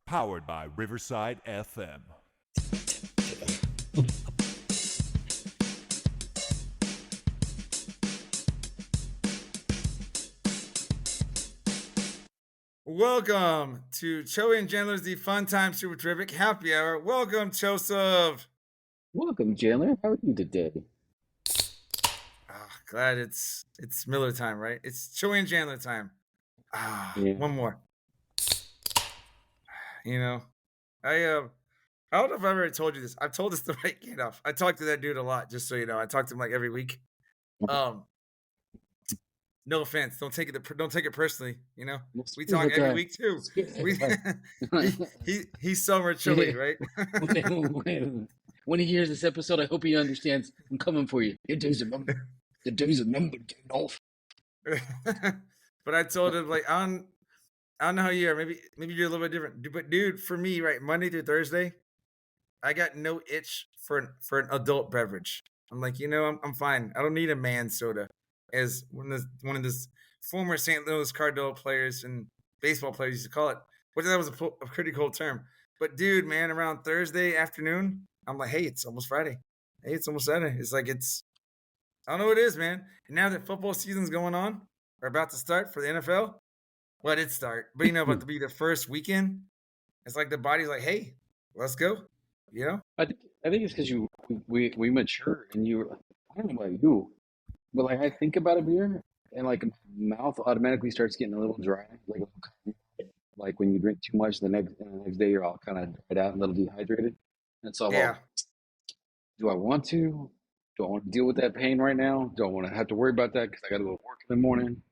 Powered by Riverside FM. Welcome to Joey and Chandler's The Fun Time Super Terrific Happy Hour. Welcome, Joseph. Welcome, Chandler. How are you today? Glad it's Miller time, right? It's Joey and Chandler time. Yeah. One more. You know, I don't know if I've ever told you this. I've told this to Mike Gandalf. I talk to that dude a lot, just so you know. I talk to him like every week. No offense. Don't take it personally. You know, we talk every week too. He's summer chilly, right? When he hears this episode, I hope he understands. I'm coming for you. Your days are numbered. The days are numbered, Gandalf. But I told him, like, I don't know how you are. Maybe you're a little bit different. But dude, for me, right, Monday through Thursday, I got no itch for an adult beverage. I'm like, I'm fine. I don't need a man soda. As one of this former St. Louis Cardinal players and baseball players used to call it, which that was a pretty cool term. But dude, man, around Thursday afternoon, I'm like, hey, it's almost Friday. Hey, it's almost Saturday. It's like I don't know what it is, man. And now that football season's going on, or about to start for the NFL, well, it did start, but about to be the first weekend. It's like the body's like, hey, let's go. I think it's because we mature and I don't know about you, but like I think about a beer and like my mouth automatically starts getting a little dry, like when you drink too much, the next day you're all kind of dried out and a little dehydrated. And so, do I want to? Do I want to deal with that pain right now? Do I want to have to worry about that because I got to go to work in the morning?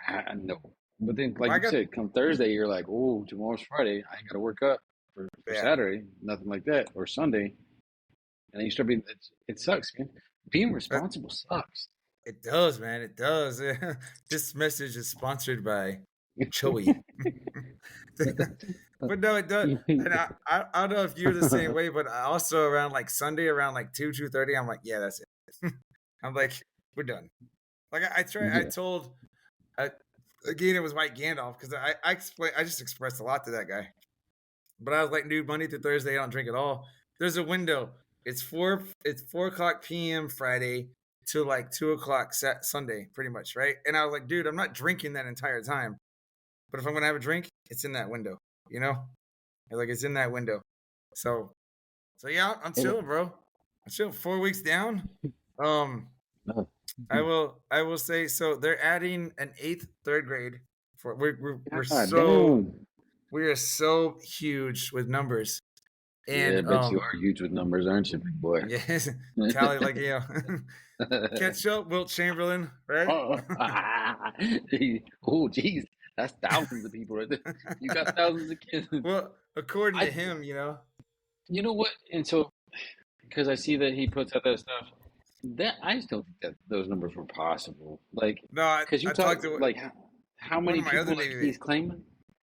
I know. But then, like you said, come Thursday, you're like, oh, tomorrow's Friday. I ain't got to work up for Saturday, nothing like that, or Sunday. And then you start being, it sucks, man. Being responsible sucks. It does, man. It does. This message is sponsored by Chewy. But no, it does. And I don't know if you're the same way, but I also around like Sunday, around like 2:30, I'm like, yeah, that's it. I'm like, we're done. Like I told, again, it was Mike Gandalf because I just expressed a lot to that guy. But I was like, dude, Monday through Thursday, I don't drink at all. There's a window. It's 4 o'clock p.m. Friday to like 2 o'clock Sunday, pretty much, right? And I was like, dude, I'm not drinking that entire time. But if I'm gonna have a drink, it's in that window, Like it's in that window. So yeah, I'm chilling, bro. I'm chilling. 4 weeks down. I will say so. They're adding an 8th, 3rd grade. We are so huge with numbers. And but you are huge with numbers, aren't you, big boy? Yes, tally like catch up, Wilt Chamberlain, right? Oh, geez, that's thousands of people right there. You got thousands of kids. Well, according to him, You know what? And so, because I see that he puts out that stuff, that I still think that those numbers were possible. Like, no, because you talked to like how many people like he's claiming.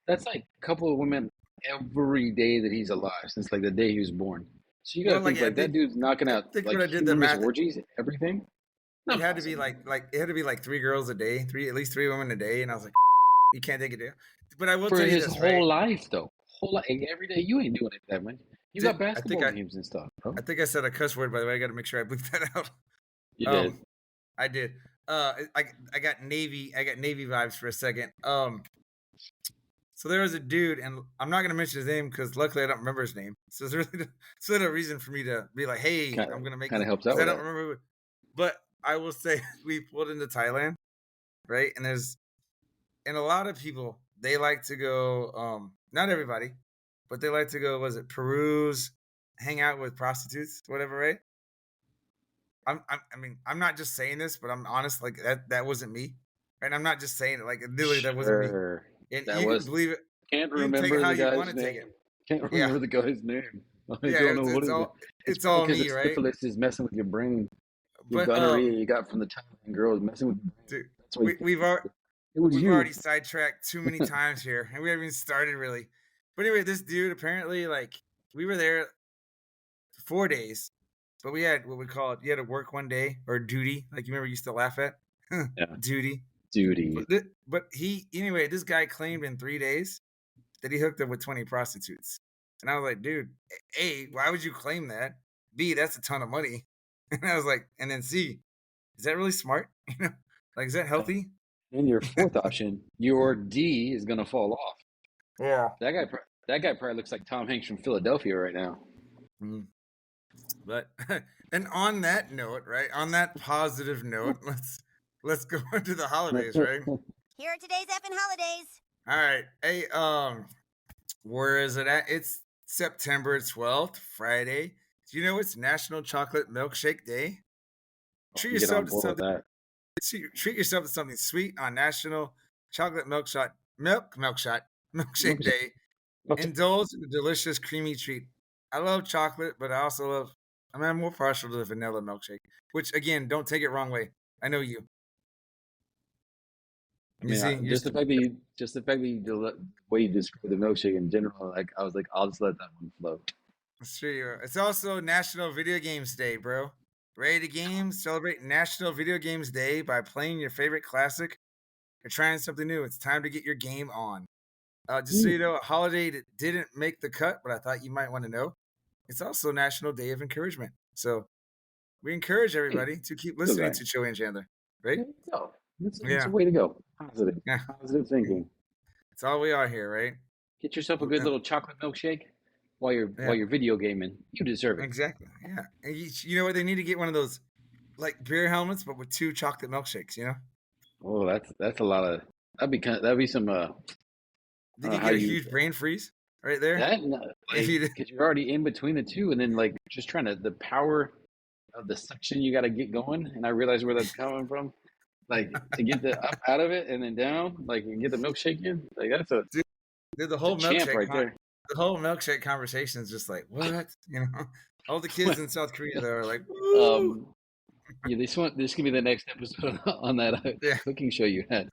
That's like a couple of women every day that he's alive since like the day he was born. So you gotta think that dude's knocking out like humongous orgies, everything. It had to be like 3 girls a day, at least 3 women a day, and I was like, you can't take it down. But I will tell you this, for his whole life though, every day you ain't doing it that much. You got basketball games and stuff, bro. I think I said a cuss word, by the way. I got to make sure I bleep that out. You did. I did. I got Navy vibes for a second. So there was a dude, and I'm not gonna mention his name because luckily I don't remember his name. So there's really no reason for me to be like, hey, I'm gonna make. Kind of helps out. I don't remember, but I will say we pulled into Thailand, right? And a lot of people, they like to go. Not everybody, but they like to go. Was it peruse, hang out with prostitutes, whatever, right? I'm not just saying this, but I'm honest. Like that wasn't me, right? I'm not just saying it. Like literally, that wasn't me. And you can believe it. Can't remember the guy's name. Can't remember the guy's name. I don't know what it is. It's all me, right? Syphilis is messing with your brain. Your gonorrhea you got from the Thailand girls messing with your brain. Dude, we've already sidetracked too many times here, and we haven't even started really. But anyway, this dude apparently, like, we were there 4 days, but we had what we call it. You had to work one day or duty, like you remember you used to laugh at duty. Duty. But this guy claimed in 3 days that he hooked up with 20 prostitutes. And I was like, dude, A, why would you claim that? B, that's a ton of money. And I was like, and then C, is that really smart? Like, is that healthy? And your fourth option, your D is gonna fall off. Yeah. That guy probably looks like Tom Hanks from Philadelphia right now. Mm. But and on that note, right? On that positive note, let's go into the holidays, right? Here are today's effing holidays. All right. Hey, where is it at? It's September 12th, Friday. Do you know it's National Chocolate Milkshake Day? Treat Get on yourself to board with something. that. Treat yourself to something sweet on National Chocolate Milkshake Day. Indulge in a delicious creamy treat. I love chocolate, but I'm more partial to the vanilla milkshake. Which again, don't take it wrong way. I know you. I mean, just the fact that the way you describe the milkshake in general, like I was like, I'll just let that one float. It's true. It's also National Video Games Day, bro. Ready to game? Celebrate National Video Games Day by playing your favorite classic or trying something new. It's time to get your game on. Just so you know, a holiday that didn't make the cut, but I thought you might want to know. It's also National Day of Encouragement. So we encourage everybody to keep listening to Joey and Chandler, right? No, it's a way to go. Positive. Yeah. Positive thinking. That's all we are here, right? Get yourself a good little chocolate milkshake while you're video gaming. You deserve it. Exactly. Yeah. And you know what? They need to get one of those like beer helmets, but with 2 chocolate milkshakes. You know? Oh, that's a lot of. That'd be some. Did you get a huge brain freeze right there? Because you're already in between the two, and then like just trying to the power of the suction you got to get going. And I realize where that's coming from. Like to get the up out of it and then down, like and get the milkshake in. Like that's a dude, the whole milkshake right there. The whole milkshake conversation is just like what, you know. All the kids in South Korea though are like, yeah, this could be the next episode on that cooking show you had.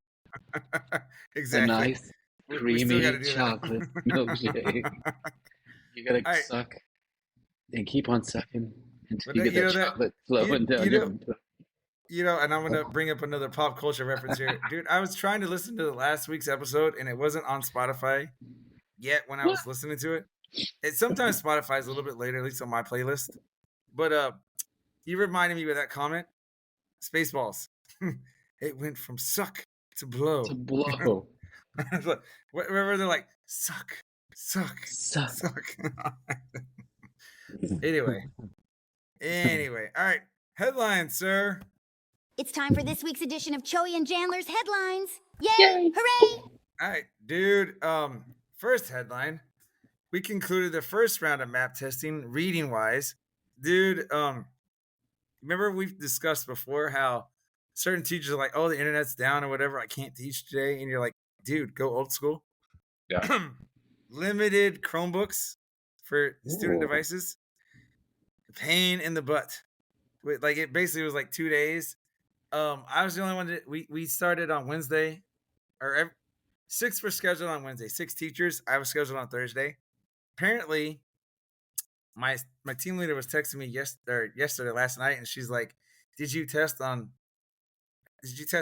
Exactly. A nice creamy chocolate milkshake. You gotta suck and keep on sucking until you get that chocolate flowing down your. You know, and I'm going to bring up another pop culture reference here. Dude, I was trying to listen to last week's episode, and it wasn't on Spotify yet when I was listening to it. Sometimes Spotify is a little bit later, at least on my playlist. But you reminded me with that comment. Spaceballs. It went from suck to blow. To blow. Wherever they're like, suck. Anyway. All right. Headline, sir. It's time for this week's edition of Joey and Chandler's Headlines. Yay! Hooray! All right, dude. First headline. We concluded the first round of map testing reading-wise. Dude, remember we've discussed before how certain teachers are like, oh, the internet's down or whatever, I can't teach today. And you're like, dude, go old school. Yeah. Limited Chromebooks for student devices. Pain in the butt. Like it basically was like 2 days. I was the only one that we started on Wednesday, or 6 were scheduled on Wednesday. 6 teachers. I was scheduled on Thursday. Apparently, my team leader was texting me yesterday, last night, and she's like, "Did you test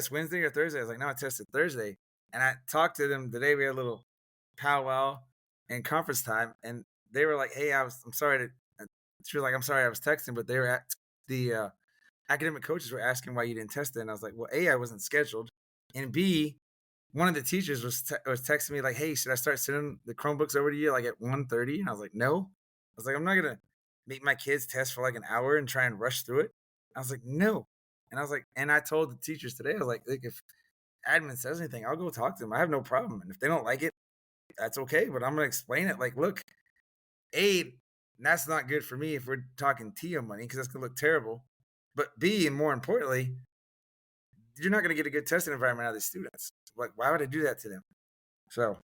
Wednesday or Thursday?" I was like, "No, I tested Thursday." And I talked to them today. We had a little powwow and conference time, and they were like, "Hey, I'm sorry to." She was like, "I'm sorry, I was texting," but they were at the academic coaches were asking why you didn't test it, and I was like, "Well, A, I wasn't scheduled, and B, one of the teachers was texting me like, hey, should I start sending the Chromebooks over to you like at 1:30?" And I was like, no. I was like, I'm not gonna make my kids test for like an hour and try and rush through it. I was like, no. And I was like, and I told the teachers today, I was like, if admin says anything, I'll go talk to them. I have no problem, and if they don't like it, that's okay. But I'm gonna explain it. Like, look, A, that's not good for me if we're talking TIA money because that's gonna look terrible. But B, and more importantly, you're not going to get a good testing environment out of these students. Like, why would I do that to them? So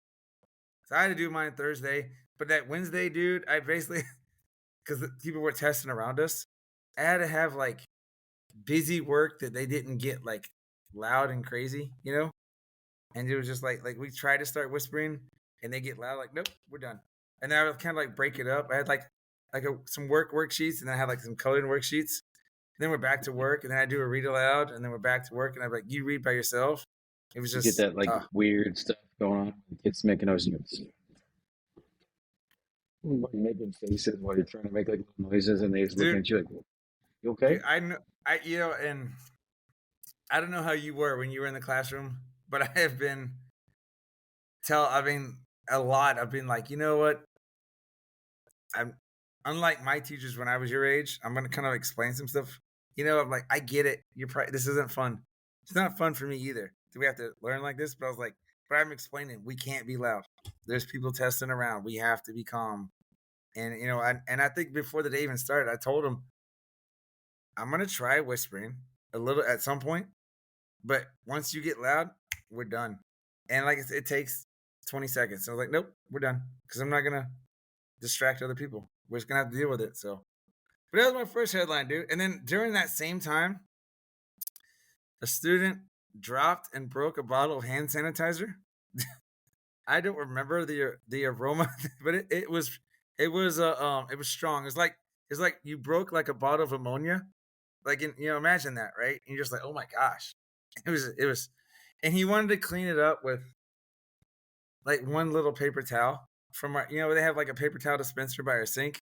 I had to do mine Thursday. But that Wednesday, dude, I basically, because people were testing around us, I had to have, like, busy work that they didn't get, like, loud and crazy, you know? And it was just like we tried to start whispering, and they get loud, like, nope, we're done. And then I would kind of, like, break it up. I had, some worksheets, and then I had, like, some coloring worksheets. Then we're back to work, and then I do a read aloud, and then we're back to work, and I'm like, you read by yourself. It was just you get that weird stuff going on. Kids making those. Like making faces while you're trying to make like little noises, and they just looking Dude, at you like, "You okay?" I know, and I don't know how you were when you were in the classroom, but I have been I mean, a lot. I've been like, you know what? I'm unlike my teachers when I was your age. I'm gonna kind of explain some stuff. I'm like, I get it. This isn't fun. It's not fun for me either. Do we have to learn like this? But I was like, but I'm explaining. We can't be loud. There's people testing around. We have to be calm. And I think before the day even started, I told them I'm gonna try whispering a little at some point, but once you get loud, we're done. And like it takes 20 seconds. So I was like, nope, we're done because I'm not gonna distract other people. We're just gonna have to deal with it. So, but that was my first headline, dude. And then during that same time, a student dropped and broke a bottle of hand sanitizer. I don't remember the aroma, but it was strong. It's like you broke like a bottle of ammonia. Like imagine that, right? And you're just like, oh my gosh. It was and he wanted to clean it up with like one little paper towel from our, they have like a paper towel dispenser by our sink.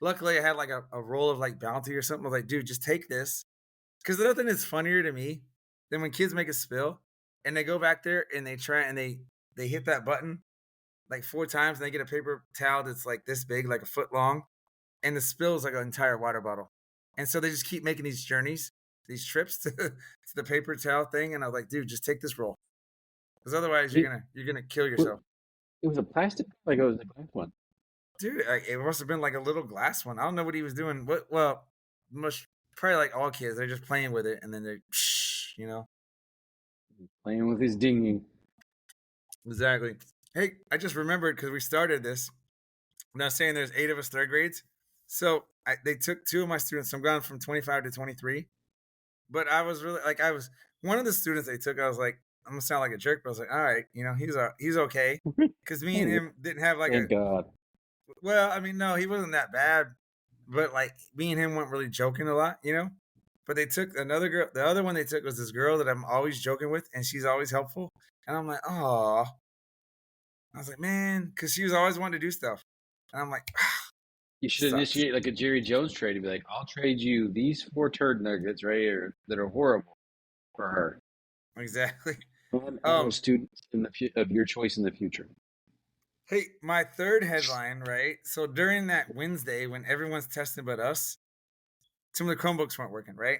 Luckily I had like a roll of like Bounty or something. I was like, dude, just take this. Because nothing is funnier to me than when kids make a spill and they go back there and they try and they hit that button like 4 times and they get a paper towel that's like this big, like a foot long, and the spill is like an entire water bottle. And so they just keep making these journeys, these trips to the paper towel thing. And I was like, dude, just take this roll. Because otherwise you're gonna kill yourself. It was a plastic, like it was a glass one. Dude, it must have been like a little glass one. I don't know what he was doing. Well, probably like all kids, they're just playing with it and then they're Playing with his dinghy. Exactly. Hey, I just remembered because we started this. I'm not saying there's 8 of us third grades. So they took 2 of my students. So I'm going from 25 to 23. But I was really like, one of the students they took, I was like, I'm gonna sound like a jerk, but I was like, all right, he's okay. Because me and him didn't have like Thank God. Well, I mean, no, he wasn't that bad. But like me and him weren't really joking a lot, But they took another girl. The other one they took was this girl that I'm always joking with, and she's always helpful. And I'm like, oh, I was like, man, because she was always wanting to do stuff. And I'm like, You should initiate like a Jerry Jones trade and be like, I'll trade you these 4 turd nuggets right here that are horrible for her. Exactly. And students of your choice in the future. Hey, my third headline, right? So during that Wednesday when everyone's testing but us, some of the Chromebooks weren't working, right?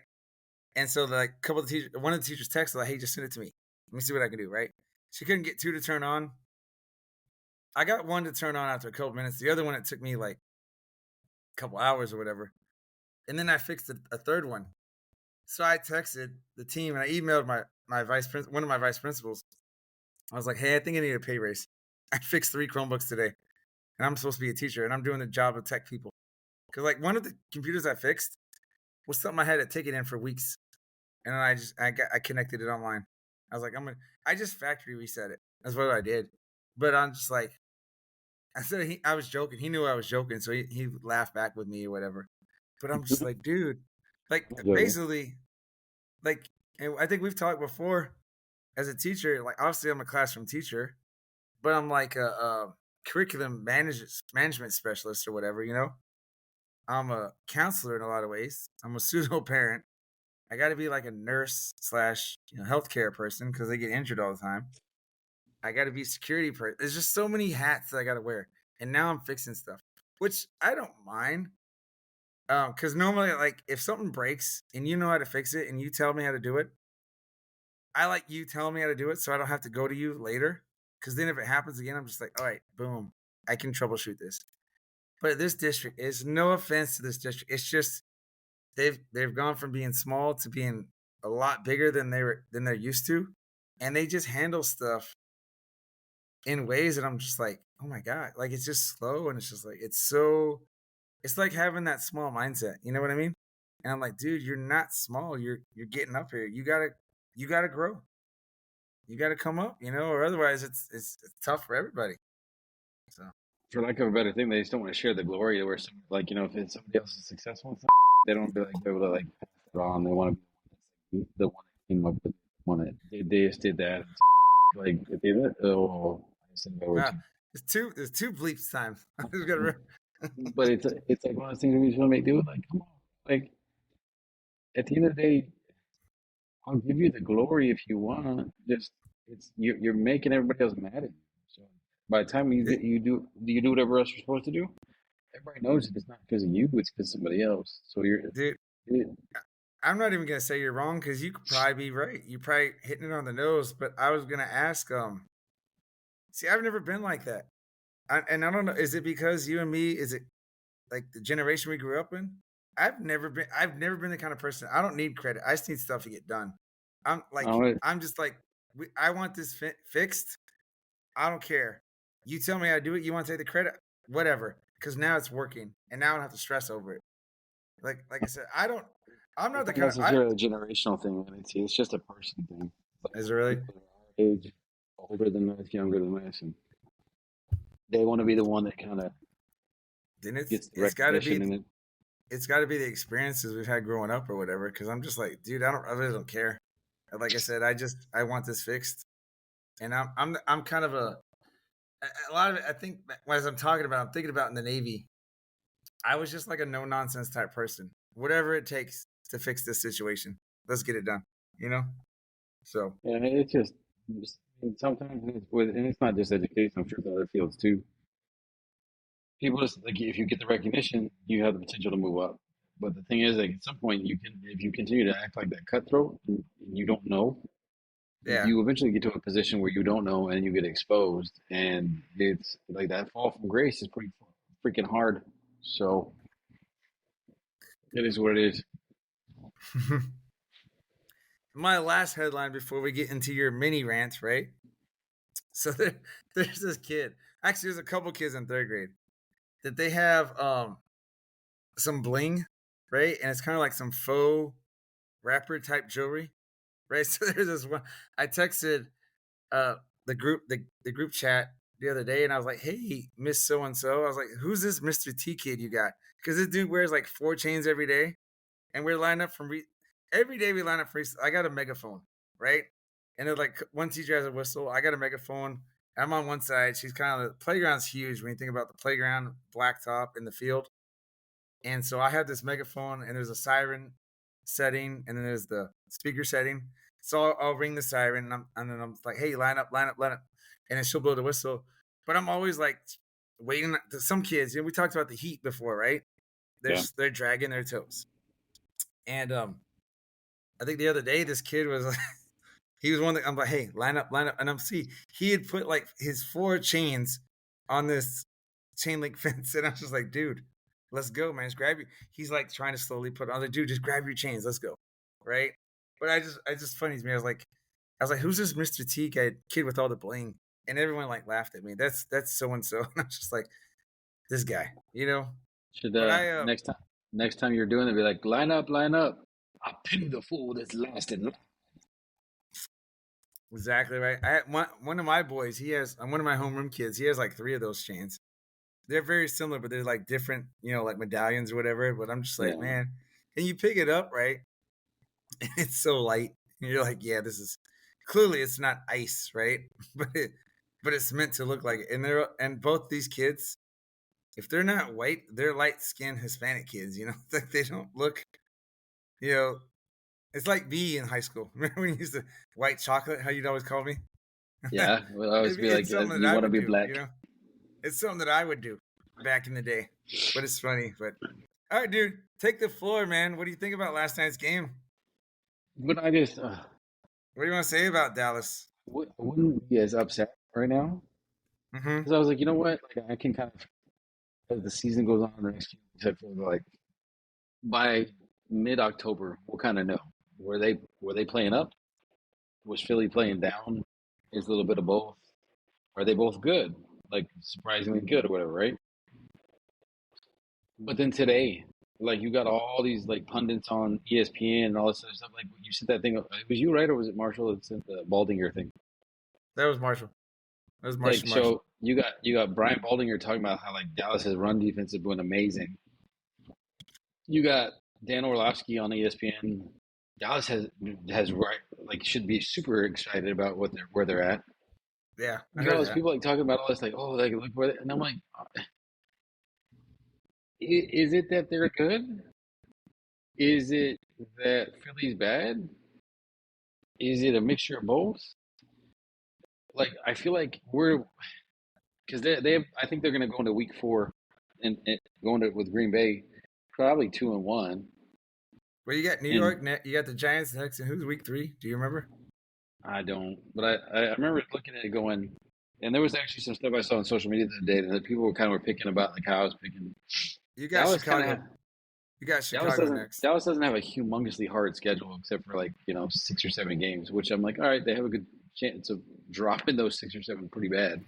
And so like one of the teachers texted like, hey, just send it to me. Let me see what I can do, right? She couldn't get 2 to turn on. I got 1 to turn on after a couple minutes. The other one, it took me like a couple hours or whatever. And then I fixed a third one. So I texted the team and I emailed one of my vice principals. I was like, hey, I think I need a pay raise. I fixed 3 Chromebooks today. And I'm supposed to be a teacher and I'm doing the job of tech people. Because like one of the computers I fixed was something I had to take it in for weeks. And then I connected it online. I was like, I just factory reset it. That's what I did. But I'm just like, I was joking. He knew I was joking. So he laughed back with me or whatever. But I'm just like, dude, like basically, like, and I think we've talked before as a teacher, like obviously I'm a classroom teacher, but I'm like a curriculum management specialist or whatever, I'm a counselor in a lot of ways. I'm a pseudo parent. I got to be like a nurse / healthcare person because they get injured all the time. I got to be security person. There's just so many hats that I got to wear. And now I'm fixing stuff, which I don't mind. Because normally, like, if something breaks and you know how to fix it and you tell me how to do it, I like you telling me how to do it so I don't have to go to you later. Because then if it happens again, I'm just like, all right, boom, I can troubleshoot this. But this district is no offense to this district. It's just they've gone from being small to being a lot bigger than they're used to, and they just handle stuff in ways that I'm just like, oh my god, like it's just slow and it's just like it's like having that small mindset. You know what I mean? And I'm like, dude, you're not small. You're getting up here. You gotta grow. You gotta come up, or otherwise it's tough for everybody. So. For lack of a better thing, they just don't want to share the glory. Where some, like if it's somebody else is successful, they don't be able to like pass it on. They want to be the one that came up with one that they just did that. Like they did it. Oh, I said There's two bleeps time. But it's like one of those things we just want to make do. Like, come on, like at the end of the day, I'll give you the glory if you want. Just it's you're making everybody else mad at you. So by the time It- you do whatever else you're supposed to do, everybody knows that it's not because of you, it's because of somebody else. So dude, it, I'm not even gonna say you're wrong because you could probably be right. You probably hitting it on the nose. But I was gonna ask, see, I've never been like that, and I don't know. Is it because you and me? Is it like the generation we grew up in? I've never been the kind of person. I don't need credit. I just need stuff to get done. I'm like, oh, I'm just like, I want this fixed. I don't care. You tell me I do it. You want to take the credit, whatever. Because now it's working, and now I don't have to stress over it. Like I said, I don't. I'm I not the think kind that's of. I a generational thing. It's just a person thing. Like is it really? people are our age, older than us, younger than us, and they want to be the one that kind of Then gets the it's got to recognition be and it. it's got to be the experiences we've had growing up or whatever. Because I'm just like, dude, I really don't care. Like I said, I want this fixed, and I'm kind of a lot of it. I think as I'm talking about, I'm thinking about in the Navy. I was just like a no nonsense type person. Whatever it takes to fix this situation, let's get it done. You know. So Yeah, it's and sometimes and it's not just education. I'm sure it's other fields too. People just like if you get the recognition, you have the potential to move up. But the thing is, like at some point, you can if you continue to act like that cutthroat and you don't know, yeah, you eventually get to a position where you don't know and you get exposed, and it's like that fall from grace is pretty freaking hard. So it is what it is. my last headline before we get into your mini rant, right? So there's this kid. Actually, there's a couple kids in third grade that they have some bling, right? And it's kind of like some faux rapper type jewelry, right? So there's this one. I texted uh the group chat the other day, and I was like, "Hey, Miss So and So," I was like, "Who's this Mister T kid you got?" Because this dude wears like 4 chains every day, and we're lined up from every day we line up for. I got a megaphone, right? And it's like one teacher has a whistle. I got a megaphone. I'm on one side. She's kind of the playground's huge when you think about the playground, blacktop in the field. And so I have this megaphone, and there's a siren setting, and then there's the speaker setting. So I'll ring the siren, and then I'm like, "Hey, line up, line up, line up," and then she'll blow the whistle. But I'm always like waiting. Some kids, we talked about the heat before, right? Yeah. They're dragging their toes, and I think the other day this kid was like, he was one that I'm like, "Hey, line up," and he had put like his 4 chains on this chain link fence, and I was just like, "Dude, let's go, man! Just grab your." He's like trying to slowly put. I was like, "Dude, just grab your chains, let's go," right? But I just funny to me. I was like, "Who's this Mister T guy kid with all the bling?" And everyone like laughed at me. That's so and so, and I'm just like, this guy, you know. Should But I next time you're doing it, be like line up, line up. I pity the fool that's last in line. exactly right. I one of my boys. He has one of my homeroom kids. He has like 3 of those chains. They're very similar, but they're like different, like medallions or whatever. But I'm just like, Yeah. man, and you pick it up, right? And it's so light. And you're like, yeah, this is clearly it's not ice, right? But it's meant to look like it. And both these kids, if they're not white, they're light skinned Hispanic kids, like they don't look, you know, it's like me in high school. Remember when you used to white chocolate, how you'd always call me? Yeah. Well, I always Maybe be like, it's something that you I want to would be do, black. It's something that I would do back in the day. But it's funny. But all right, dude, take the floor, man. What do you think about last night's game? But I just, What do you want to say about Dallas? I wouldn't be as upset right now Mm-hmm. because I was like, you know what? Like, I can kind of, as the season goes on, the next few weeks, I feel like by mid-October, we'll kind of know were they playing up? Was Philly playing down? Is a little bit of both? Are they both good? Like surprisingly good or whatever, right? But then today, like you got all these like pundits on ESPN and all this other stuff. Like you sent that thing. It was you, right, or was it Marshall that sent the Baldinger thing? That was Marshall. That was Like Marshall. so, you got Brian Baldinger talking about how like Dallas's run defense has been amazing. You got Dan Orlovsky on ESPN. Dallas has right like should be super excited about where they're at. Yeah, I You got all heard those that. people like talking about all this like oh like look where and I'm like Is it that they're good? Is it that Philly's bad? Is it a mixture of both? Like I feel like we're because they have, I think they're going to go into week 4 and going to with Green Bay probably 2-1. Well, you got New And York, you got the Giants next, and who's week 3? Do you remember? I don't, but I remember looking at it going, and there was actually some stuff I saw on social media the other day that people were picking about like how I was picking. You got Dallas kind Chicago. of You got Dallas Chicago doesn't next. Dallas doesn't have a humongously hard schedule except for 6 or 7 games, which I'm like, all right, they have a good chance of dropping those 6 or 7 pretty bad.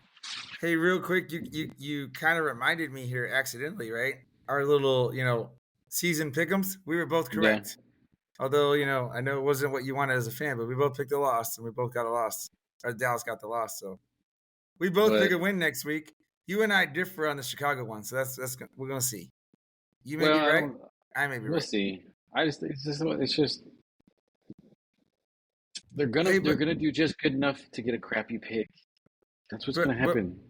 Hey, real quick, you kind of reminded me here accidentally, right? Our little, season pick'ems. We were both Yeah, correct. Although, I know it wasn't what you wanted as a fan, but we both picked a loss, and we both got a loss. Or Dallas got the loss, so we both pick but a win next week. You and I differ on the Chicago one, so we're gonna see. You may well, be I right. don't. I may be We'll right. see. It's just they're Hey, gonna do just good enough to get a crappy pick. That's what's gonna but happen.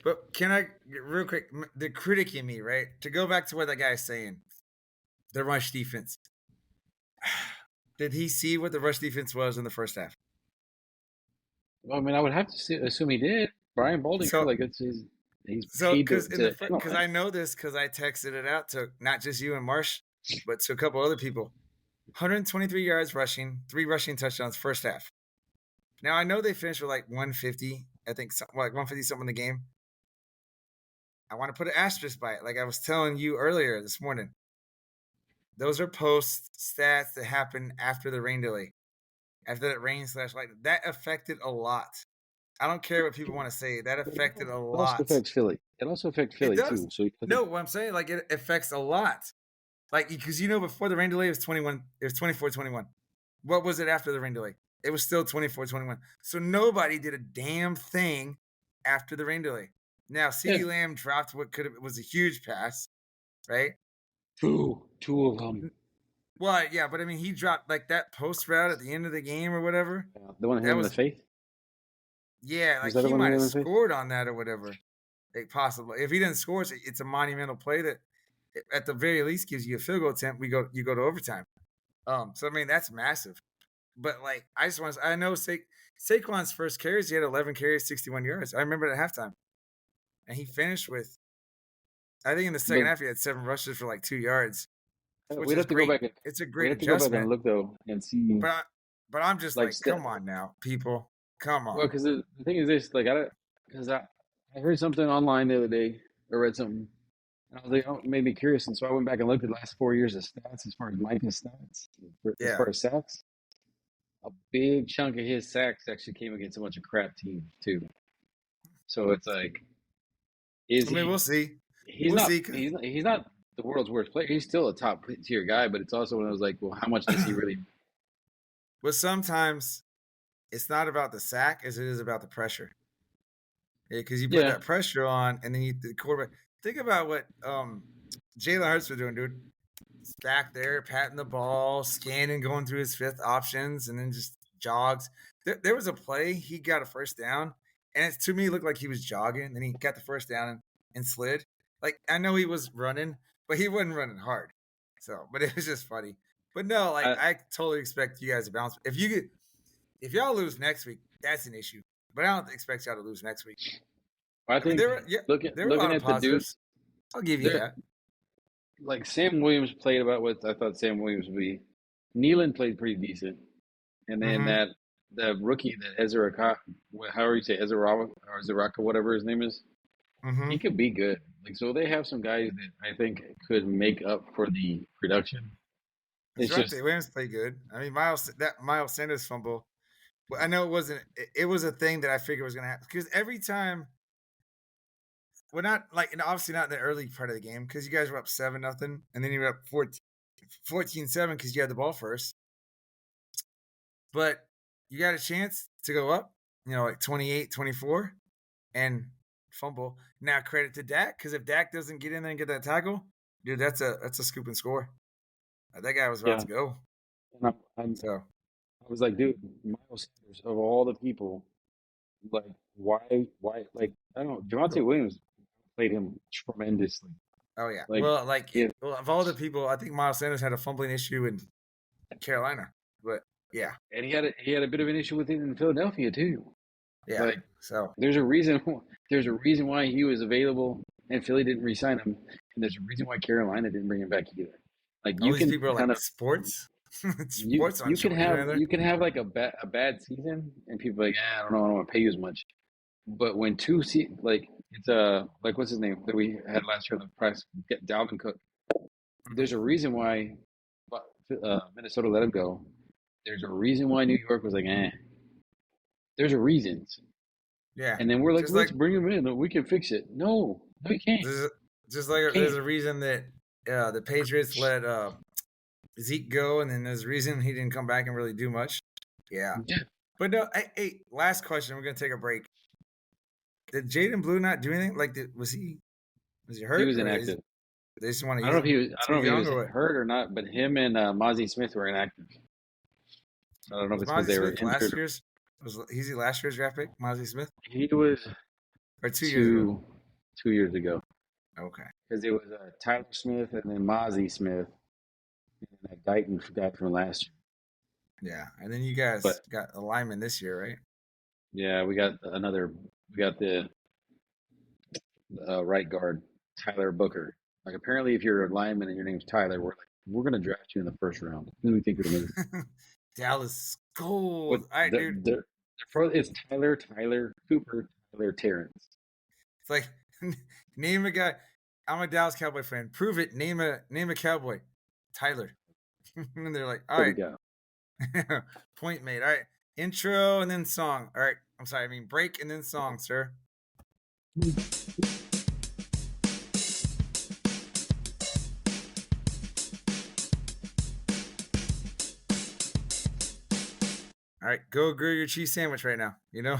but can I real quick? The critic in me, right? To go back to what that guy's saying, the rush defense. Did he see what the rush defense was in the first half? Well, I mean, I would have to assume he did. Brian Baldinger, So, like it's his, he's so paid because to because I analyze. know this because I texted it out to not just you and Marsh, but to a couple other people. 123 yards rushing, 3 rushing touchdowns first half. Now I know they finished with like 150. I think like 150 something in the game. I want to put an asterisk by it, like I was telling you earlier this morning. Those are post stats that happened after the rain delay, after that rain/lightning. That affected a lot. I don't care what people want to say. That affected a It also lot. affects Philly. It also affects It Philly does. too. So No, what I'm saying, like it affects a lot. Like because before the rain delay it was 21. It was 24-21. What was it after the rain delay? It was still 24-21. So nobody did a damn thing after the rain delay. Now, yeah, CeeDee Lamb dropped what could have was a huge pass, right? two of them. Well, yeah, but I mean, he dropped like that post route at the end of the game or whatever. Yeah, the one hit That him in the was, face. yeah, Was like that the he one hit might him have in the face? scored on that or whatever. Like possibly, if he didn't score, it's a monumental play that, at the very least, gives you a field goal attempt. You go to overtime. So I mean, that's massive. But like, I know Saquon's first carries, he had 11 carries, 61 yards. I remember it at halftime, and he finished with, I think in the second But half he had 7 rushes for like 2 yards, which we'd is have to go great. back and It's a we'd great have to go back and adjustment. look though and see But I'm just like like, come on now, people, come well, on. because the thing is this, like I heard something online the other day or read something, and I was like, oh, it made me curious, and so I went back and looked at the last 4 years of stats as far as Micah's stats, as Yeah, far as sacks. A big chunk of his sacks actually came against a bunch of crap teams too. So it's like, is I mean, we'll he? see, He's we'll not. see. 'Cause, He's not the world's worst player. He's still a top tier guy, but it's also when I was like, well, how much does he really? but sometimes it's not about the sack as it is about the pressure. Because you put Yeah, that pressure on, and then the quarterback. Think about what Jalen Hurts was doing, dude. He's back there, patting the ball, scanning, going through his 5th options, and then just jogs. There was a play he got a first down, and it to me looked like he was jogging. Then he got the first down and slid. Like I know he was running, but he wasn't running hard. So, but it was just funny. But no, like I, I totally expect you guys to bounce. If y'all lose next week, that's an issue. But I don't expect y'all to lose next week. I I mean, think there were a lot looking of at the dude, positives. I'll give you there that. like Sam Williams played about what I thought Sam Williams would be. Nealon played pretty decent, and then Mm-hmm. the rookie that Ezra, however you say Ezra or Ezra, whatever his name is, Mm-hmm. he could be good. Like so, they have some guys that I think could make up for the production. It's Javante just Williams played good. I mean, Miles Sanders fumble. Well, I know it wasn't. It was a thing that I figured was going to happen because every time we're not like, and obviously not in the early part of the game because you guys were up 7-0, and then you were up 14-7 because you had the ball first. But you got a chance to go up, like 28-24 and fumble. Now credit to Dak because if Dak doesn't get in there and get that tackle, dude, that's a scoop and score. That guy was about yeah. to go. And So I was like, dude, Miles Sanders of all the people, like why like I don't know, Javante Williams played him tremendously. Oh yeah. Like, Well, like if well, of all the people, I think Miles Sanders had a fumbling issue in Carolina, but yeah, and he had a bit of an issue with it in Philadelphia too. yeah. Like, So there's a reason there's a reason why he was available and Philly didn't re-sign him, and there's a reason why Carolina didn't bring him back either. Like, all you these can people are kind like of sports, you sports on Chandler. you can have like a bad season and people are like, I don't know, I don't want to pay you as much. But when like it's like what's his name that we had last year on the price, get Dalvin Cook. There's a reason why Minnesota let him go. There's a reason why New York was like, There's a reason. Yeah, And then we're like, just let's like bring him in. We can fix it. No, you can't. there's, just like You there's can't. a reason that the Patriots let Zeke go, and then there's a reason he didn't come back and really do much. Yeah, Yeah, but no. Hey, last question. We're gonna take a break. Did Jaden Blue not do anything? Like, was he hurt? he was Or inactive. they just want to I use don't know if him he was. I too don't know if he young was or what? hurt or not. But him and Mozzie Smith were inactive. I don't know if Was it's because Mozzie they were Smith last injured. year's? He's he last year's draft pick? Mozzie Smith, He was or 2 years ago? 2 years ago Okay. because it was Tyler Smith and then Mozzie Smith and that Guyton guy from last year. Yeah, and then you guys But got a lineman this year, right? yeah, we got the right guard Tyler Booker. Like, apparently, if you're a lineman and your name's Tyler, we're gonna draft you in the first round. Who do we think you're gonna? Dallas But Gold. All right, dude. it's Tyler Cooper, Tyler Terrence. It's like name a guy. I'm a Dallas Cowboy fan. Prove it. Name a cowboy. Tyler. And they're like, all There we right. go. Point made. All right. Intro and then song. All right. I'm sorry. I mean break and then song, sir. All right. Go grill your cheese sandwich right now. You know?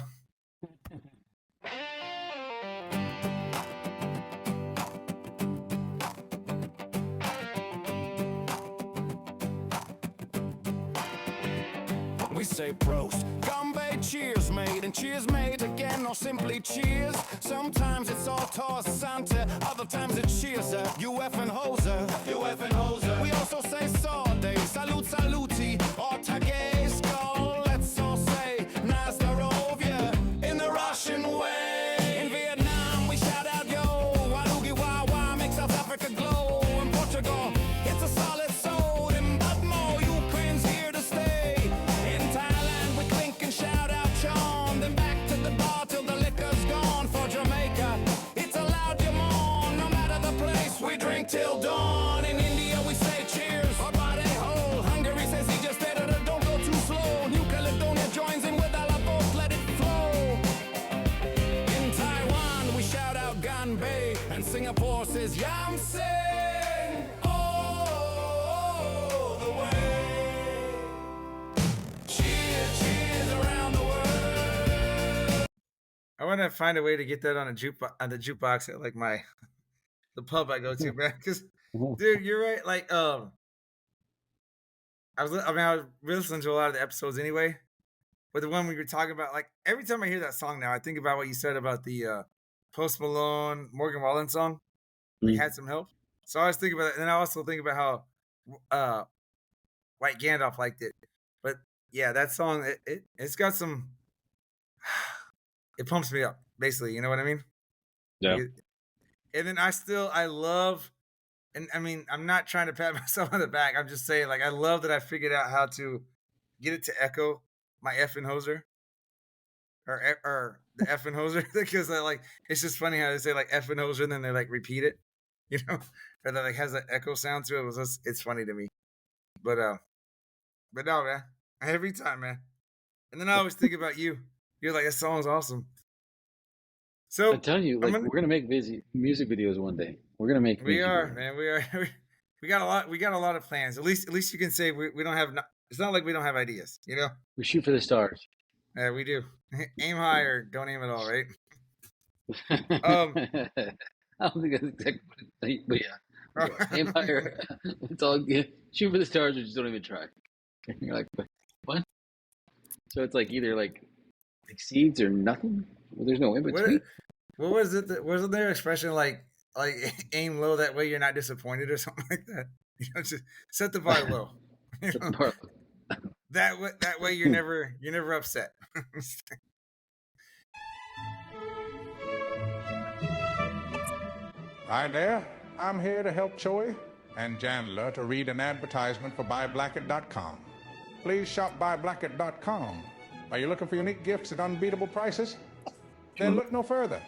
We say prost, Gumby, cheers mate, and cheers mate again, or simply cheers. Sometimes it's all toss Santa, other times it's cheers up. You effing hoser, you effing hoser. We also say sawday, salute saluti, or tagay, skull. Let's all say Nazdarovia in the Russian way. In Vietnam we shout out yo, Walugi Wawa makes South Africa glow. In Portugal it's a solid soul. In Budmo, Ukraine's here to stay. In Thailand we clink and shout out Sean. Then back to the bar till the liquor's gone. For Jamaica it's allowed you mourn. No matter the place we drink till dawn. In India we say cheers or body hole. Hungary says he just did it, don't go too slow. New Caledonia joins in with our boat, let it flow. In Taiwan we shout out Ganbei. And Singapore says Yam Sing all the way. Cheers, cheers around the world. I want to find a way to get that on the jukebox at like the pub I go to, man. Because dude, you're right. Like I was listening to a lot of the episodes anyway. But the one we were talking about, like every time I hear that song now, I think about what you said about the Post Malone, Morgan Wallen song. He had some help. So I always think about it. And I also think about how White Gandalf liked it. But yeah, that song, it's got some, it pumps me up, basically. You know what I mean? Yeah. And then I love, and I mean, I'm not trying to pat myself on the back. I'm just saying, like, I love that I figured out how to get it to echo my effing hoser or the effing hoser because it's just funny how they say like effing hoser and then they like repeat it, you know, or that like has that echo sound to it. It's funny to me, but no, man, every time, man. And then I always think about you. You're like, that song's awesome. So I'm telling you, like, we're gonna make music videos one day. We're gonna make. We are, videos. man. We are. We got a lot. We got a lot of plans. At least you can say we don't have. It's not like we don't have ideas. You know. We shoot for the stars. Yeah, we do. Aim high or don't aim at all, right? I don't think that's exactly what it's like, but yeah. Aim higher. It's all good. Shoot for the stars or just don't even try. And you're like, what? So it's like either like seeds or nothing. Well, there's no in between. What was it? Wasn't there an expression like like aim low, that way you're not disappointed or something like that. You know, just set the bar low. You Set the know? bar That way you're never upset. Hi there, I'm here to help Choi and Chandler to read an advertisement for BuyBlacket.com. Please shop BuyBlacket.com. Are you looking for unique gifts at unbeatable prices? Then look no further.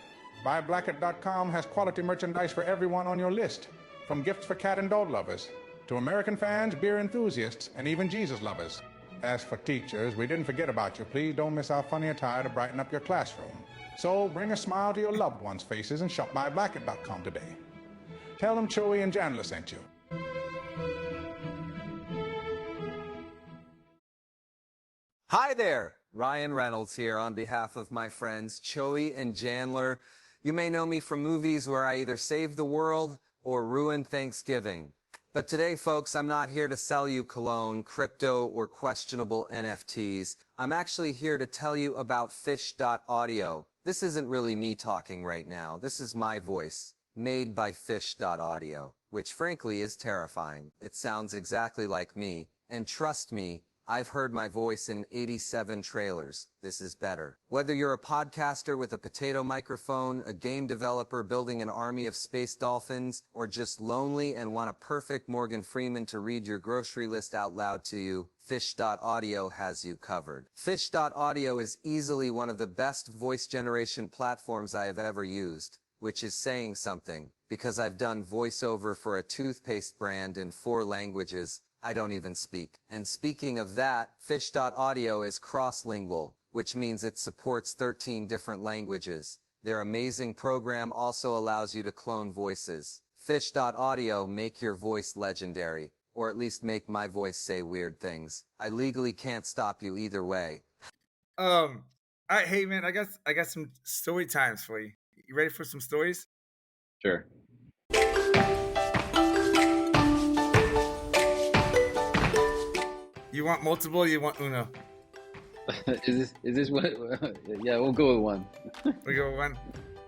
BuyBlacket.com has quality merchandise for everyone on your list, from gifts for cat and dog lovers to American fans, beer enthusiasts, and even Jesus lovers. As for teachers, we didn't forget about you. Please don't miss our funny attire to brighten up your classroom. So bring a smile to your loved ones' faces and shop BuyBlacket.com today. Tell them Choi and Chandler sent you. Hi there, Ryan Reynolds here on behalf of my friends Choi and Chandler. You may know me from movies where I either save the world or ruin Thanksgiving. But today, folks, I'm not here to sell you cologne, crypto, or questionable NFTs. I'm actually here to tell you about Fish.audio. This isn't really me talking right now. This is my voice, made by Fish.audio, which frankly is terrifying. It sounds exactly like me. And trust me, I've heard my voice in 87 trailers. This is better. Whether you're a podcaster with a potato microphone, a game developer building an army of space dolphins, or just lonely and want a perfect Morgan Freeman to read your grocery list out loud to you, Fish.audio has you covered. Fish.audio is easily one of the best voice generation platforms I have ever used, which is saying something, because I've done voiceover for a toothpaste brand in 4 languages I don't even speak. And speaking of that, Fish.audio is cross-lingual, which means it supports 13 different languages. Their amazing program also allows you to clone voices. Fish.audio make your voice legendary, or at least make my voice say weird things. I legally can't stop you either way. Hey man, I got some story times for you. You ready for some stories? Sure. You want multiple? Or you want uno? Is this what? Yeah, we'll go with one. We go with one.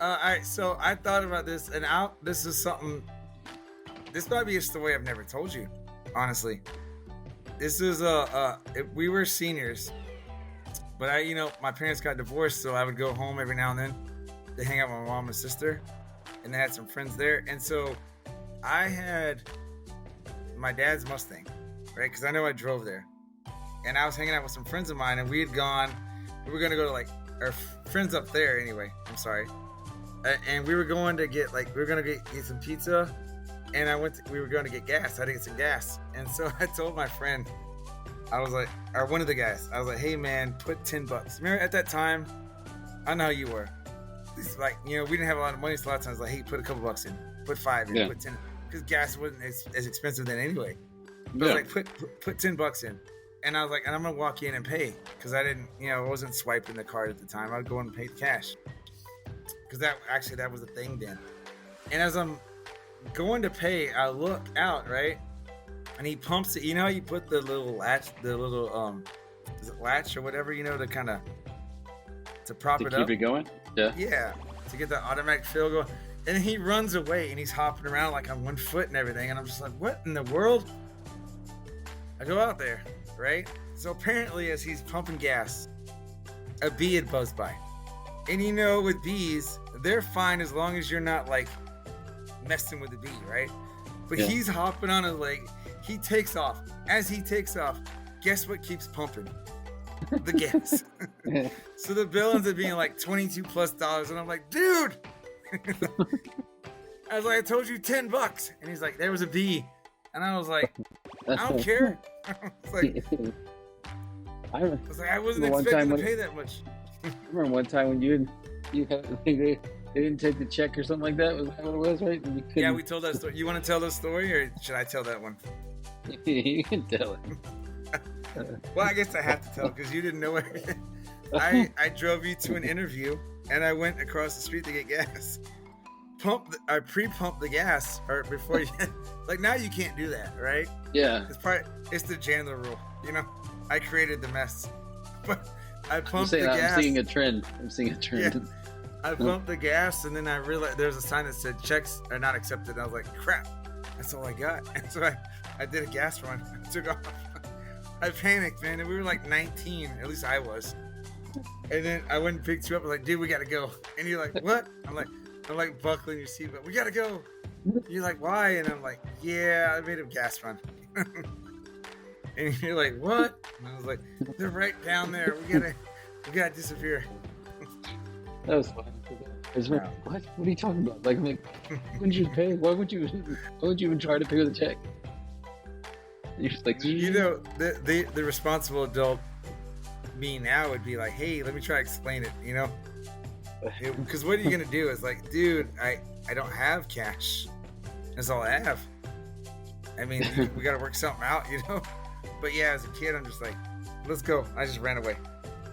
All right. So I thought about this, and this is something. This might be a story I've never told you, honestly. This is we were seniors, but my parents got divorced, so I would go home every now and then to hang out with my mom and sister, and they had some friends there, and so I had my dad's Mustang, right? Because I know I drove there. And I was hanging out with some friends of mine, and we were going to go to like our friends up there anyway. I'm sorry. And we were going to get get some pizza, and we were going to get gas. I had to get some gas. And so I told my friend, I was like, or one of the guys, I was like, hey man, put $10. Remember at that time, I know how you were. It's like, we didn't have a lot of money, so a lot of times like, hey, put a couple bucks in, put 5 in, Yeah. put 10, because gas wasn't as expensive then anyway. But Yeah. I was like, put $10 in. And I was like, and I'm going to walk in and pay. Because I didn't, I wasn't swiping the card at the time. I'd go and pay cash. Because that was the thing then. And as I'm going to pay, I look out, right? And he pumps it. You know how you put the little latch, is it latch or whatever, to kind of, to prop To it keep up? it going? Yeah. Yeah, to get the automatic fill going. And then he runs away and he's hopping around like on one foot and everything. And I'm just like, what in the world? I go out there, right? So apparently as he's pumping gas, a bee had buzzed by. And with bees, they're fine as long as you're not like messing with the bee, right? But Yeah. he's hopping on his leg. He takes off. As he takes off, guess what keeps pumping? The gas. So the bill ends up being like $22+, and I'm like, dude. I was like, I told you $10, and he's like, there was a bee, and I was like, I don't care. I wasn't the one expecting time to when- pay that much. I remember one time when you had, they didn't take the check or something like that. Was that what it was, right? And you Yeah, couldn't- we told that story. You want to tell the story, or should I tell that one? You can tell it. Well, I guess I have to tell because you didn't know it. I drove you to an interview, and I went across the street to get gas. I pre-pumped the gas, or before you. Like now you can't do that, right? Yeah. It's the Chandler rule. I created the mess, but I I'm pumped saying the gas. I'm seeing a trend. I'm seeing a trend. I bumped the gas, and then I realized there was a sign that said checks are not accepted. And I was like, crap, that's all I got. And so I did a gas run. I took off. I panicked, man. And we were like 19, at least I was. And then I went and picked you up. I was like, dude, we got to go. And you're like, what? I'm like buckling your seatbelt. We got to go. You're like, why? And I'm like, yeah, I made a gas run. And you're like, what? And I was like, they're right down there. We gotta disappear. That was fun. I was like, what? What are you talking about? Like, wouldn't you pay? Why would you even try to pay with a check? You're just like, you know, the responsible adult me now would be like, hey, let me try to explain it, you know? Because what are you gonna do? Is like, dude, I don't have cash. That's all I have. I mean, we gotta work something out, you know? But yeah, as a kid, I'm just like, let's go. I just ran away.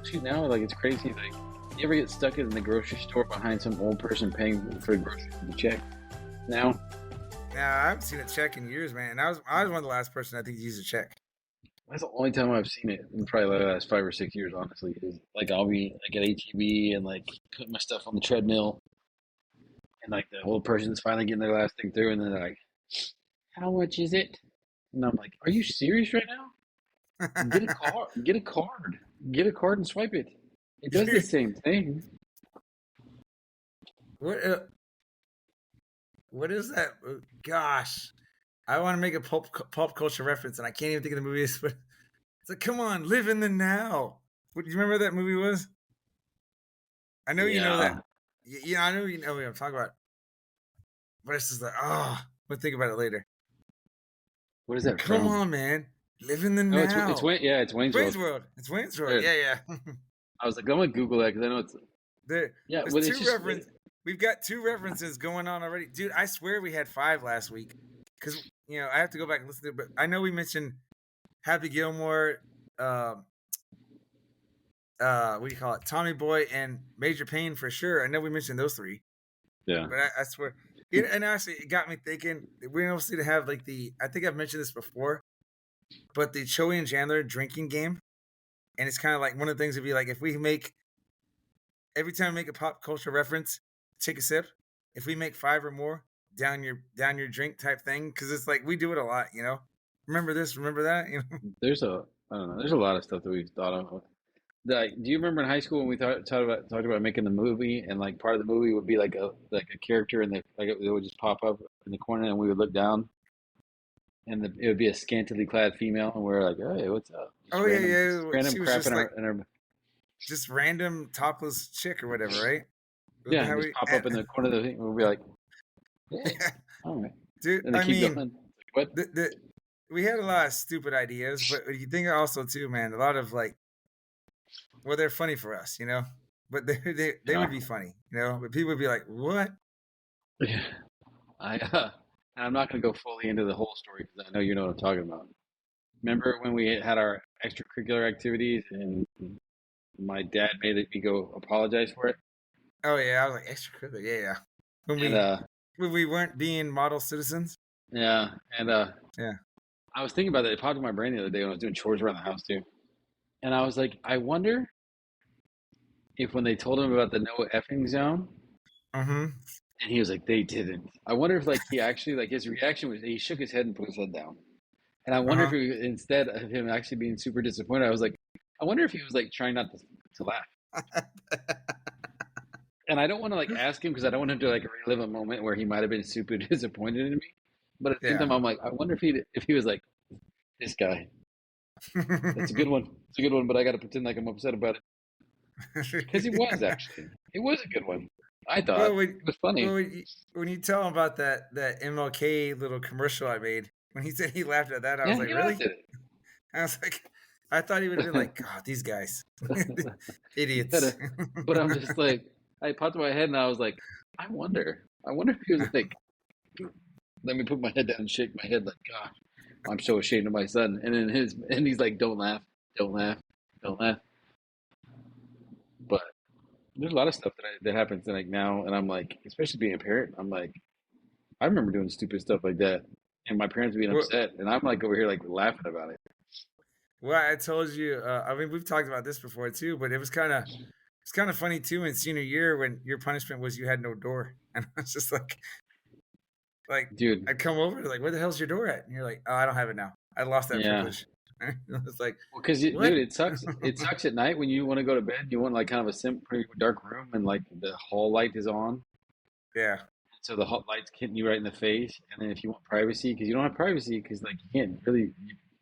See, now, like, it's crazy. Like, you ever get stuck in the grocery store behind some old person paying for the groceries with a check? Now? Nah, I haven't seen a check in years, man. I was one of the last person I think to use a check. That's the only time I've seen it in probably the last 5 or 6 years, honestly. Is like I'll be like at ATV and like putting my stuff on the treadmill, and like the old person's finally getting their last thing through, and then they're like, "How much is it?" And I'm like, "Are you serious right now? Get a card. Get a card. Get a card and swipe it. It does the same thing." What is that? Gosh, I want to make a pop culture reference, and I can't even think of the movie. But it's like, come on, live in the now. What do you remember what that movie was? I know you know that. Yeah, I know you know what I'm talking about. But it's just like, we'll think about it later. What is that? Come on, man, live in the now. It's Wayne's World. It's Wayne's World. Yeah. I was like, I'm gonna Google that because I know it's there's two references. We've got 2 references going on already, dude. I swear we had 5 last week because I have to go back and listen to it. But I know we mentioned Happy Gilmore, what do you call it, Tommy Boy, and Major Payne for sure. I know we mentioned those 3. Yeah, but I swear, and actually, it got me thinking. We're obviously to have like I think I've mentioned this before, but the Joey and Chandler drinking game, and it's kind of like one of the things would be like if we make every time we make a pop culture reference, take a sip. If we make 5 or more, down your drink type thing, because it's like we do it a lot, you know. Remember this, remember that, you know. There's a lot of stuff that we've thought of. Like, do you remember in high school when we talked about making the movie, and like part of the movie would be like a character, and it would just pop up in the corner, and we would look down, and it would be a scantily clad female, and we're like, hey, what's up? Just random she was crap just in like our just random topless chick or whatever, right? Yeah, just pop up in the corner of the thing, and we'll be like, yeah, all right, dude. and they keep going. What? We had a lot of stupid ideas, but you think also too, man, a lot of like, well, they're funny for us, you know, but they would be funny, you know, but people would be like, what? Yeah, I'm not going to go fully into the whole story because I know you know what I'm talking about. Remember when we had our extracurricular activities and my dad made me go apologize for it? Oh yeah, I was like extracurricular, yeah. When we weren't being model citizens. Yeah, and yeah. I was thinking about that. It popped in my brain the other day when I was doing chores around the house too, and I was like, I wonder if when they told him about the no effing zone, and he was like, they didn't. I wonder if like he actually like his reaction was he shook his head and put his head down, and I wonder if he, instead of him actually being super disappointed, I was like, I wonder if he was like trying not to laugh. And I don't want to like ask him because I don't want him to like relive a moment where he might have been super disappointed in me. But at the same time, I'm like, I wonder if he was like, this guy. That's a good one. It's a good one, but I got to pretend like I'm upset about it. Because he was actually. It was a good one. I thought it was funny. Well, when you tell him about that MLK little commercial I made, when he said he laughed at that, I was like, really? I was like, I thought he would have been like, God, these guys, idiots. But I'm just like, I popped in my head and I was like, I wonder if he was like, let me put my head down and shake my head like, God, I'm so ashamed of my son. And then he's like, don't laugh. But there's a lot of stuff that happens like now, and I'm like, especially being a parent, I'm like, I remember doing stupid stuff like that, and my parents being upset, and I'm like over here like laughing about it. Well, I told you, I mean, we've talked about this before too, but it was kind of it's kind of funny too in senior year when your punishment was you had no door, and I was just like Dude, I'd come over like, where the hell's your door at? And you're like, oh, I don't have it now. I lost that yeah. privilege. It's like, Well, because what? dude, it sucks. It sucks at night when you want to go to bed. You want like kind of a pretty dark room, and like the hall light is on, Yeah, so the hot light's hitting you right in the face. And then if you want privacy, because you don't have privacy, because like you can't really,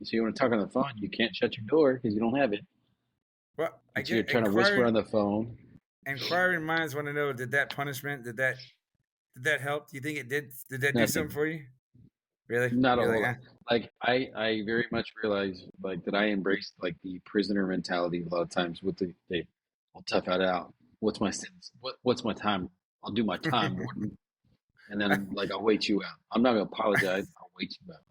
so you want to talk on the phone, you can't shut your door because you don't have it. well, I So you're get trying to whisper on the phone. inquiring minds want to know: did that punishment, did that help? Do you think it did? Did that do Nothing. something for you? Really? Not a You're whole like, lot. Like I very much realize like that I embraced like the prisoner mentality a lot of times with the I'll tough it out. What's my sentence? What's my time? I'll do my time, Warden. And then like I'll wait you out. I'm not gonna apologize. I'll wait you out.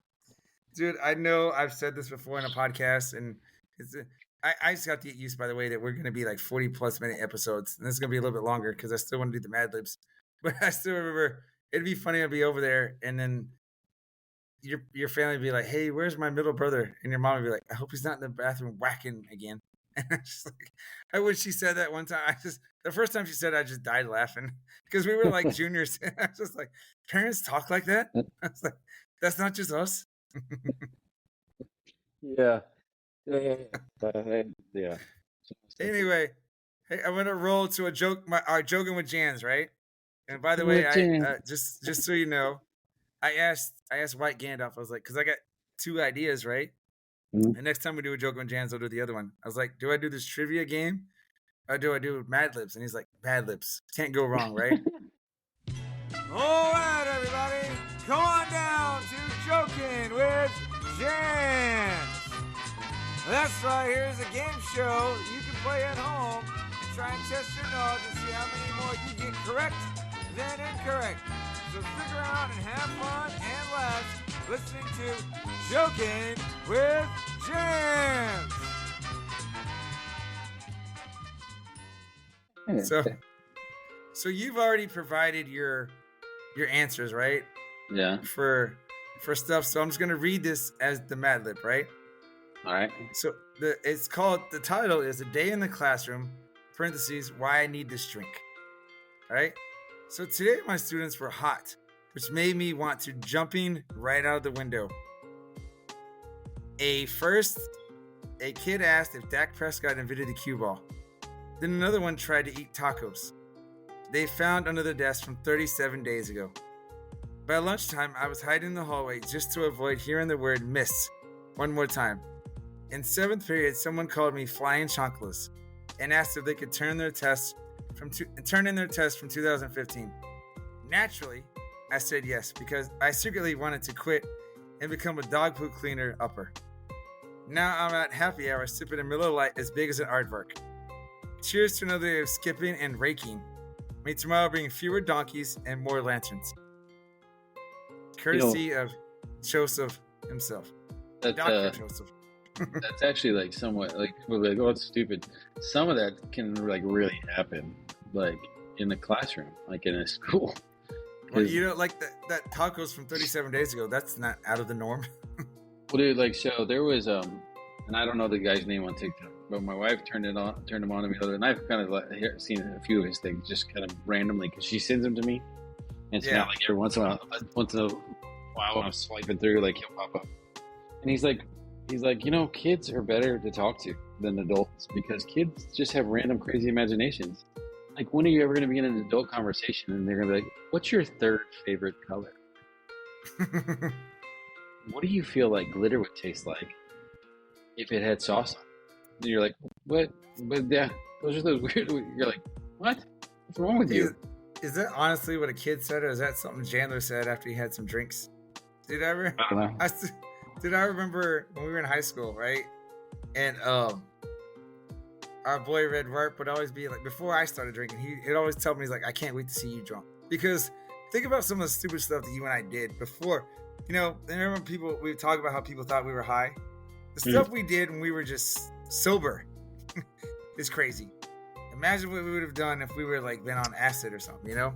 Dude, I know I've said this before in a podcast, and it's I just got to get used, by the way, that we're going to be like 40-plus-minute episodes, and this is going to be a little bit longer because I still want to do the Mad Libs. But I still remember it'd be funny. I'd be over there, and then your family would be like, "Hey, where's my middle brother?" And your mom would be like, "I hope he's not in the bathroom whacking again." And I just like, when she said that one time, the first time she said it, I just died laughing because we were like juniors. I was just like, parents talk like that? I was like, that's not just us. Yeah. Yeah. Anyway, hey, I'm gonna roll to a joke. Our joking with Jans, right? And by the way, I just so you know, I asked White Gandalf. I was like, because I got 2 ideas, right? Mhm. And next time we do a joke with Jans, I'll do the other one. I was like, do I do this trivia game, or do I do Mad Libs? And he's like, Mad Libs, can't go wrong, right? All right, everybody, come on down to Joking with Jans. That's right, here's a game show you can play at home and try and test your knowledge and see how many more you get correct than incorrect. So stick around and have fun and laugh listening to Joking with Jans. So you've already provided your answers, right? Yeah. For stuff. So I'm just gonna read this as the Mad Lib, right? All right. So the title is A Day in the Classroom, parentheses, Why I Need This Drink. All right. So today my students were hot, which made me want to jumping right out of the window. A kid asked if Dak Prescott invented the cue ball. Then another one tried to eat tacos. They found under the desk from 37 days ago. By lunchtime, I was hiding in the hallway just to avoid hearing the word miss one more time. In 7th period, someone called me Flying Chonkless and asked if they could turn in their test from 2015. Naturally, I said yes because I secretly wanted to quit and become a dog poop cleaner upper. Now I'm at happy hour sipping a Miller Lite as big as an aardvark. Cheers to another day of skipping and raking. May tomorrow bring fewer donkeys and more lanterns. Courtesy of Joseph himself. Dr. Joseph. That's actually like somewhat like people be like, oh, it's stupid. Some of that can like really happen, like in the classroom, like in a school. Well, you know, like that tacos from 37 days ago. That's not out of the norm. Well, dude, like so there was and I don't know the guy's name on TikTok, but my wife turned him on to me the other, and I've kind of seen a few of his things just kind of randomly because she sends them to me, and so now like every once in a while when I'm swiping through, like he'll pop up, and he's like, you know, kids are better to talk to than adults because kids just have random crazy imaginations. Like, when are you ever going to be in an adult conversation and they're going to be like, what's your 3rd favorite color? What do you feel like glitter would taste like if it had sauce on it? And you're like, what? But yeah, those are those weird. You're like, what? What's wrong with you? Is that honestly what a kid said, or is that something Chandler said after he had some drinks? Did I ever? I don't know. I remember when we were in high school, right? And our boy Red Warp would always be like, before I started drinking, he'd always tell me, he's like, I can't wait to see you drunk. Because think about some of the stupid stuff that you and I did before. You know, remember we would talk about how people thought we were high? The stuff we did when we were just sober is crazy. Imagine what we would have done if we were like been on acid or something, you know?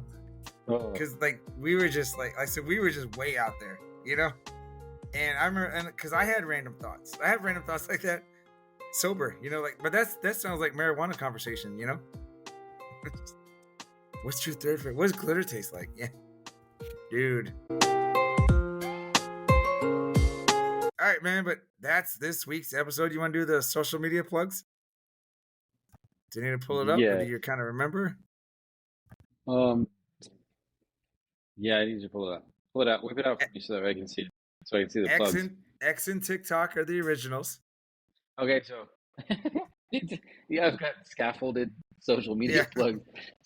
Because like we were just like I said, we were just way out there, you know? And I remember, and because I had random thoughts. I have random thoughts like that sober, you know, like, but that sounds like marijuana conversation, you know? What's your third favorite? What does glitter taste like? Yeah, dude. All right, man. But that's this week's episode. You want to do the social media plugs? Do you need to pull it up, or do you kind of remember? Yeah, I need to pull it out. Pull it out. Whip it out for me so that I can see it. So I can see the plugs. X and TikTok are the originals. Okay, so yeah, I've got scaffolded social media plugs.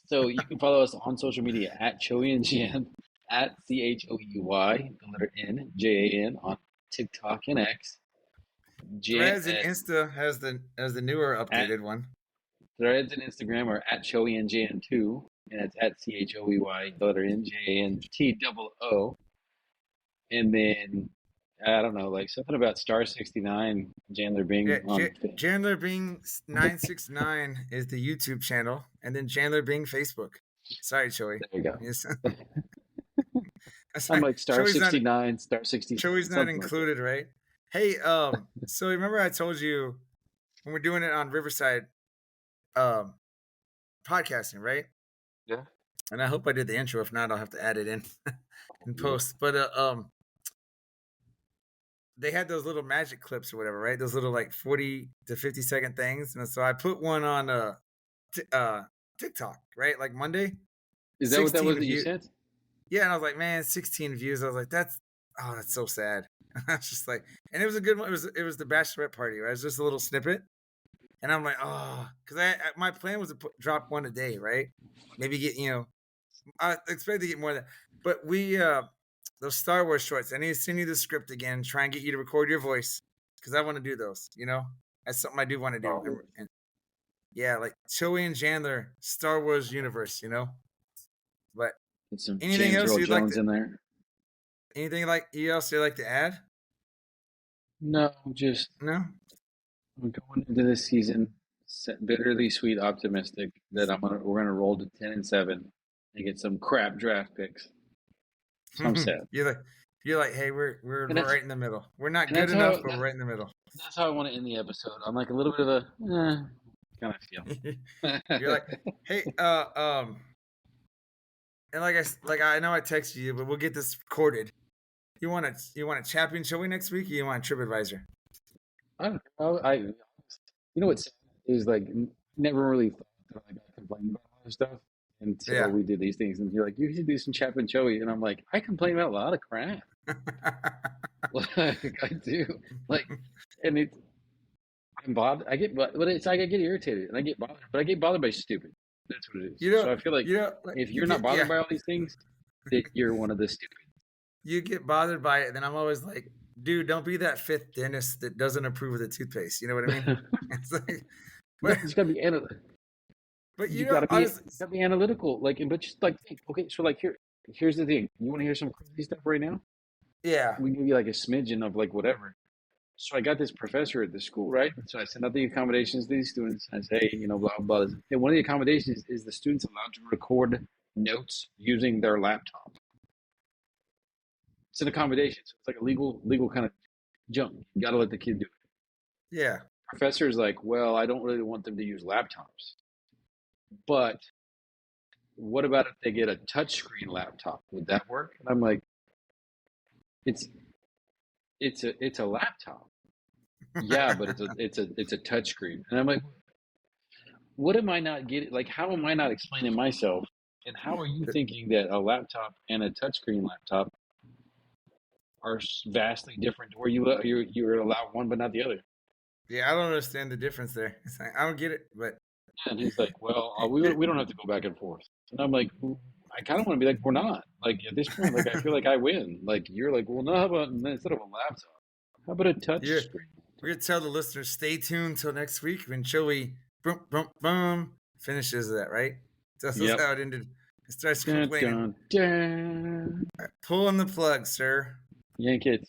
So you can follow us on social media at Choey and Jan, at CHOEY, the letter N, JAN on TikTok and X. Threads and Insta has the newer updated one. Threads and Instagram are at Choey and Jan 2, and it's at CHOEY, the letter N, JANTOO. And then I don't know, like something about Star 69, Chandler Bing. Chandler Bing 969 is the YouTube channel, and then Chandler Bing Facebook. Sorry, Choey. There you go. Yes. I'm like Star 69, Star 60. Choey's not included, right? Hey, so remember I told you when we're doing it on Riverside podcasting, right? Yeah. And I hope I did the intro. If not, I'll have to add it in post. But they had those little magic clips or whatever, right? Those little like 40 to 50 second things. And so I put one on TikTok, right? Like Monday. Is that what that was that you said? Yeah, and I was like, man, 16 views. I was like, that's so sad. I was just like, and it was a good one. It was the bachelorette party, right? It was just a little snippet. And I'm like, because my plan was to drop one a day, right? Maybe get, I expect to get more than that. But we, those Star Wars shorts, I need to send you the script again, try and get you to record your voice, because I want to do those, That's something I do want to do. And yeah, like Choey and Chandler, Star Wars universe, But anything else you'd like in there? Anything else you'd like to add? No, just no. I'm going into this season bitterly sweet, optimistic that we're gonna roll to 10-7 and get some crap draft picks. So I'm sad. You're like, hey, we're right in the middle. We're not good enough, but we're right in the middle. That's how I want to end the episode. I'm like a little bit of a kind of feel. You're like, hey, and I know I texted you, but we'll get this recorded. You want a champion Choey next week, or you want a TripAdvisor? I don't know. You know what's sad is like never really thought that I complained about a lot of stuff until we did these things, and you're like, you should do some Chapin Choey, and I'm like, I complain about a lot of crap. Like I do, and I'm bothered. But it's like I get irritated and I get bothered, but I get bothered by stupid. That's what it is. So I feel like if you're not bothered by all these things, that you're one of the stupid. You get bothered by it, and then I'm always like, dude, don't be that fifth dentist that doesn't approve of the toothpaste. You know what I mean? It's like, it's gotta be analytical. But you gotta be analytical. But just okay, so here's the thing. You want to hear some crazy stuff right now? Yeah. We give you like a smidgen of like whatever. So I got this professor at the school, right? So I send out the accommodations to these students. I say, hey, blah, blah, blah. And one of the accommodations is the students allowed to record notes using their laptop. It's an accommodation. So it's like a legal kind of junk. You got to let the kid do it. Yeah. Professor's like, well, I don't really want them to use laptops. But what about if they get a touchscreen laptop? Would that work? And I'm like, it's a laptop. Yeah, but it's a touchscreen. And I'm like, what am I not getting? Like, how am I not explaining myself? And how are you thinking that a laptop and a touchscreen laptop are vastly different, where you're allowed one but not the other? Yeah, I don't understand the difference there. It's like, I don't get it, but. And he's like, well, we don't have to go back and forth. And I'm like, I kind of want to be like, we're not. Like, at this point, like, I feel like I win. Like, you're like, well, no, how about instead of a laptop, how about a touch screen? We're going to tell the listeners, stay tuned till next week when Choey, boom, boom, boom, finishes that, right? That's how it ended. It starts complaining. Dun, dun. Right, pulling the plug, sir. Yank it.